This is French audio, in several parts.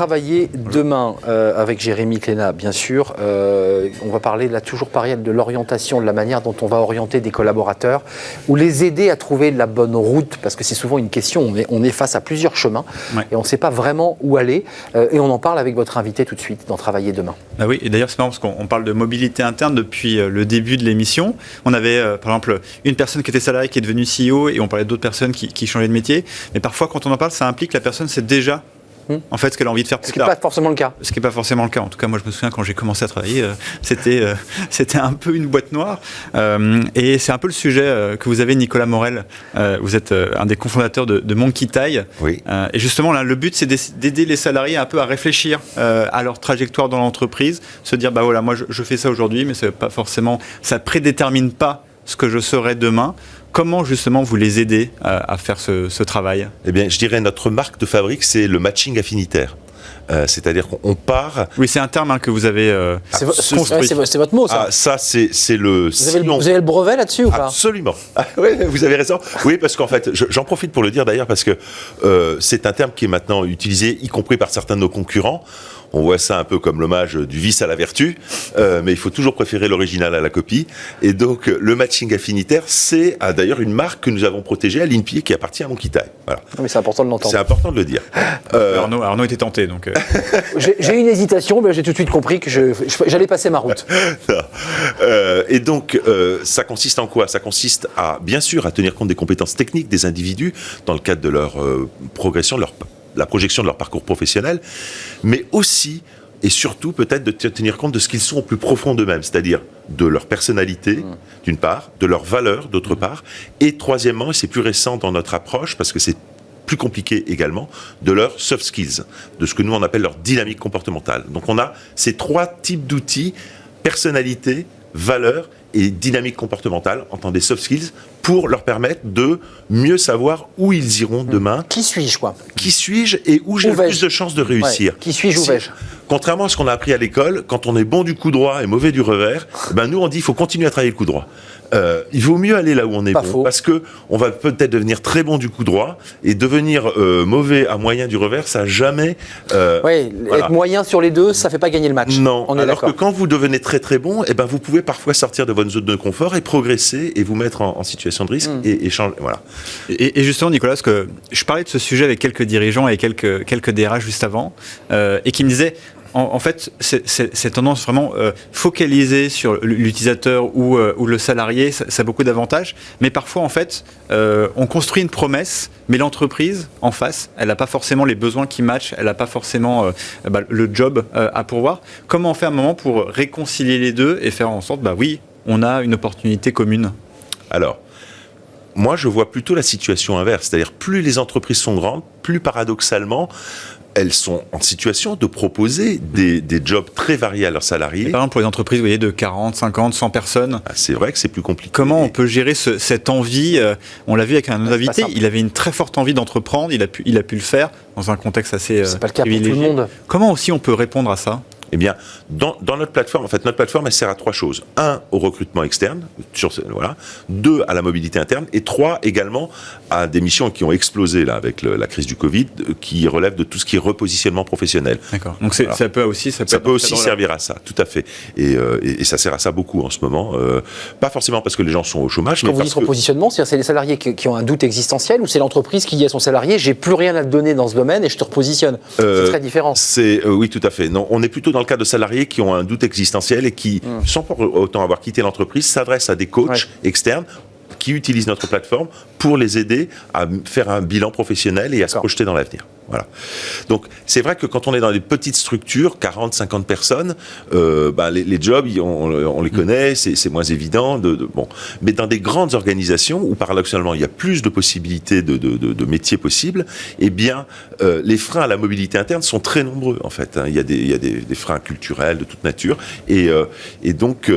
Travailler demain avec Jérémy Clénat, bien sûr. On va parler là toujours pareil de l'orientation, de la manière dont on va orienter des collaborateurs ou les aider à trouver la bonne route, parce que c'est souvent une question. On est face à plusieurs chemins et on ne sait pas vraiment où aller. Et on en parle avec votre invité tout de suite dans Travailler demain. Ah oui, et d'ailleurs c'est marrant parce qu'on parle de mobilité interne depuis le début de l'émission. On avait par exemple une personne qui était salariée qui est devenue CEO et on parlait d'autres personnes qui changeaient de métier. Mais parfois quand on en parle, ça implique que la personne sait déjà en fait ce qu'elle a envie de faire plus tard. Ce qui n'est pas forcément le cas. Ce qui n'est pas forcément le cas. En tout cas, moi je me souviens quand j'ai commencé à travailler, c'était un peu une boîte noire. Et c'est un peu le sujet que vous avez, Nicolas Morel. Vous êtes un des cofondateurs de Monkey Tie. Oui. Et justement, là, le but, c'est d'aider les salariés un peu à réfléchir à leur trajectoire dans l'entreprise. Se dire, bah voilà, moi je fais ça aujourd'hui, mais pas forcément, ça ne prédétermine pas ce que je serai demain. Comment justement vous les aidez à faire ce travail ? Eh bien, je dirais notre marque de fabrique, c'est le matching affinitaire. C'est-à-dire qu'on part... Oui, c'est un terme que vous avez construit. C'est votre mot, ça. Ah, ça, c'est le... Vous avez le brevet là-dessus ou pas ? Absolument. Ah, oui, vous avez raison. Oui, parce qu'en fait, j'en profite pour le dire d'ailleurs, parce que c'est un terme qui est maintenant utilisé, y compris par certains de nos concurrents. On voit ça un peu comme l'hommage du vice à la vertu, mais il faut toujours préférer l'original à la copie. Et donc, le matching affinitaire, c'est d'ailleurs une marque que nous avons protégée à l'INPI qui appartient à Monkey Tie. Voilà. Mais c'est important de l'entendre. C'est important de le dire. Arnaud était tenté, donc... J'ai une hésitation, mais j'ai tout de suite compris que j'allais passer ma route. Et donc, ça consiste en quoi ? Ça consiste bien sûr, à tenir compte des compétences techniques des individus dans le cadre de leur progression, la projection de leur parcours professionnel, mais aussi et surtout peut-être de tenir compte de ce qu'ils sont au plus profond d'eux-mêmes, c'est-à-dire de leur personnalité, d'une part, de leurs valeurs, d'autre part, et troisièmement, et c'est plus récent dans notre approche, parce que c'est plus compliqué également, de leurs soft skills, de ce que nous on appelle leur dynamique comportementale. Donc on a ces trois types d'outils, personnalité, valeurs et dynamique comportementale, entendez soft skills, pour leur permettre de mieux savoir où ils iront demain. Qui suis-je, quoi ? Qui suis-je et où j'ai le plus de chances de réussir. Qui suis-je, où vais-je ? Contrairement à ce qu'on a appris à l'école, quand on est bon du coup droit et mauvais du revers, nous on dit qu'il faut continuer à travailler le coup droit. Il vaut mieux aller là où on est bon, parce que on va peut-être devenir très bon du coup droit et devenir mauvais à moyen du revers, ça n'a jamais... Être moyen sur les deux, ça ne fait pas gagner le match. Non, alors que quand vous devenez très très bon, vous pouvez parfois sortir de votre zone de confort et progresser et vous mettre en situation de risque et changer. Voilà. Et justement, Nicolas, parce que je parlais de ce sujet avec quelques dirigeants et quelques DRH juste avant, et qui me disaient... En fait, cette tendance vraiment focalisée sur l'utilisateur ou le salarié, ça a beaucoup d'avantages. Mais parfois, en fait, on construit une promesse, mais l'entreprise, en face, elle n'a pas forcément les besoins qui matchent, elle n'a pas forcément le job à pourvoir. Comment on fait un moment pour réconcilier les deux et faire en sorte, oui, on a une opportunité commune ? Alors, moi, je vois plutôt la situation inverse. C'est-à-dire, plus les entreprises sont grandes, plus paradoxalement, elles sont en situation de proposer des jobs très variés à leurs salariés. Et par exemple, pour les entreprises, vous voyez, de 40, 50, 100 personnes. C'est vrai que c'est plus compliqué. Comment on peut gérer cette envie ? On l'a vu avec un invité, il avait une très forte envie d'entreprendre, il a pu le faire dans un contexte assez c'est pas le cas pour tout le monde. Comment aussi on peut répondre à ça ? Eh bien, dans notre plateforme, notre plateforme, elle sert à trois choses. 1, au recrutement externe, 2, à la mobilité interne, et 3, également, à des missions qui ont explosé là, avec la crise du Covid, qui relèvent de tout ce qui est repositionnement professionnel. D'accord. Donc ça peut aussi servir à ça, tout à fait. Et ça sert à ça beaucoup en ce moment. Pas forcément parce que les gens sont au chômage. Quand vous dites repositionnement, c'est les salariés qui ont un doute existentiel, ou c'est l'entreprise qui dit à son salarié, j'ai plus rien à te donner dans ce domaine et je te repositionne. C'est très différent. Oui, tout à fait. Non, on est plutôt dans le cas de salariés qui ont un doute existentiel et qui, sans pour autant avoir quitté l'entreprise, s'adressent à des coachs externes qui utilisent notre plateforme pour les aider à faire un bilan professionnel et à se projeter dans l'avenir. Voilà. Donc, c'est vrai que quand on est dans des petites structures, 40, 50 personnes, les jobs, on les connaît, c'est moins évident. Mais dans des grandes organisations où, paradoxalement, il y a plus de possibilités de métiers possibles, les freins à la mobilité interne sont très nombreux, en fait. Il y a des freins culturels de toute nature. Et donc,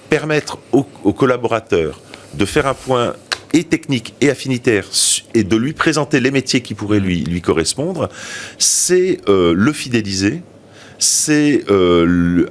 permettre aux collaborateurs de faire un point et technique et affinitaire et de lui présenter les métiers qui pourraient lui correspondre, c'est le fidéliser, c'est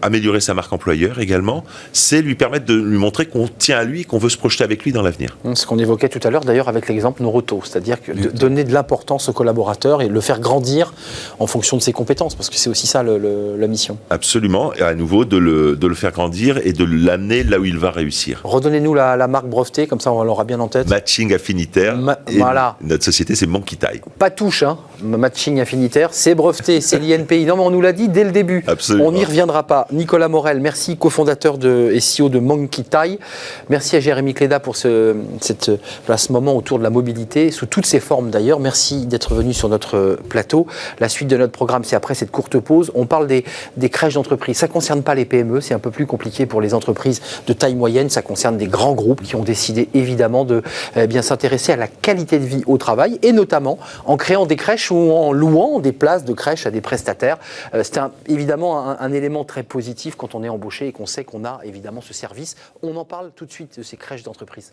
améliorer sa marque employeur également, c'est lui permettre de lui montrer qu'on tient à lui, qu'on veut se projeter avec lui dans l'avenir. Ce qu'on évoquait tout à l'heure d'ailleurs avec l'exemple Noroto, c'est-à-dire que donner de l'importance au collaborateur et le faire grandir en fonction de ses compétences, parce que c'est aussi ça la mission. Absolument, et à nouveau de le faire grandir et de l'amener là où il va réussir. Redonnez-nous la marque brevetée, comme ça on l'aura bien en tête. Matching affinitaire, voilà. Notre société c'est Monkey Tie. Pas touche, hein. Matching affinitaire, c'est breveté, c'est l'INPI. Non mais on nous l'a dit dès le début. Absolument. On n'y reviendra pas. Nicolas Morel, merci, cofondateur et CEO de Monkey Tie. Merci à Jérémy Cléda pour ce moment autour de la mobilité, sous toutes ses formes d'ailleurs. Merci d'être venu sur notre plateau. La suite de notre programme, c'est après cette courte pause. On parle des crèches d'entreprise. Ça ne concerne pas les PME, c'est un peu plus compliqué pour les entreprises de taille moyenne. Ça concerne des grands groupes qui ont décidé évidemment de bien s'intéresser à la qualité de vie au travail, et notamment en créant des crèches ou en louant des places de crèche à des prestataires. C'est évidemment un élément très positif quand on est embauché et qu'on sait qu'on a évidemment ce service. On en parle tout de suite de ces crèches d'entreprise.